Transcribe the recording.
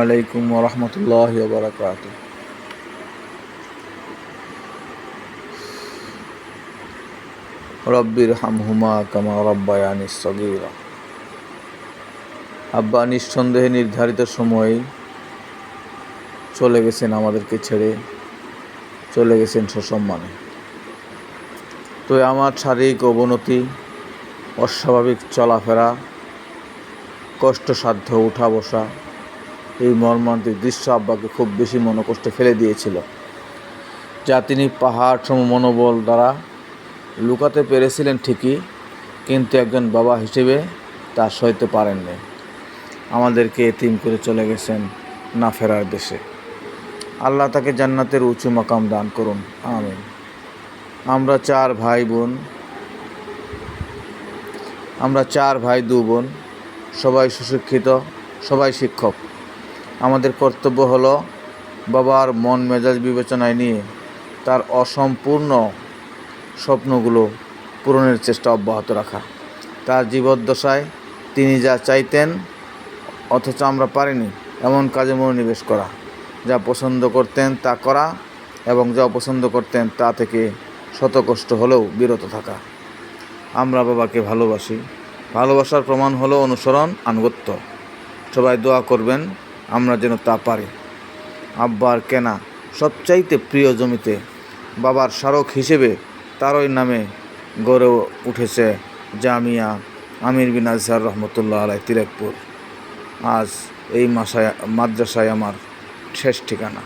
আলাইকুম ওয়া রাহমাতুল্লাহি ওয়া বারাকাতুহু। রব্বিরহামহুমা কামা রাব্বায়ানি সগীরা। আব্বা নিঃসন্দেহে নির্ধারিত সময়েই চলে গেছেন, আমাদেরকে ছেড়ে চলে গেছেন সসম্মানে। তো আমার শারীরিক অবনতি, অস্বাভাবিক চলাফেরা, কষ্টসাধ্য উঠা বসা, এই মর্মান্তিক দৃশ্য আব্বাকে খুব বেশি মনোকষ্টে ফেলে দিয়েছিল, যা তিনি পাহাড় সম মনোবল দ্বারা লুকাতে পেরেছিলেন ঠিকই, কিন্তু একজন বাবা হিসেবে তা সইতে পারেননি। আমাদেরকে এতিম করে চলে গেছেন না ফেরার দেশে। আল্লাহ তাকে জান্নাতের উঁচু মাকাম দান করুন, আমিন। আমরা চার ভাই দু বোন, সবাই সুশিক্ষিত, সবাই শিক্ষক। আমাদের কর্তব্য হলো বাবার মন মেজাজ বিবেচনায় নিয়ে তার অসম্পূর্ণ স্বপ্নগুলো পূরণের চেষ্টা অব্যাহত রাখা। তার জীবদ্দশায় তিনি যা চাইতেন অথচ আমরা পারিনি, এমন কাজে মনোনিবেশ করা। যা পছন্দ করতেন তা করা এবং যা অপছন্দ করতেন তা থেকে শত কষ্ট হলেও বিরত থাকা। আমরা বাবাকে ভালোবাসি। ভালোবাসার প্রমাণ হলো অনুসরণ, আনুগত্য। সবাই দোয়া করবেন আমরা যেন তা পারি। আব্বার কেনা সবচাইতে প্রিয় জমিতে বাবার স্মারক হিসেবে তারই নামে গড়ে উঠেছে জামিয়া আমির বিন আজহার রহমতুল্লাহ আলাইহি তিলেকপুর। আজ এই মাদ্রাসায় আমার শেষ ঠিকানা।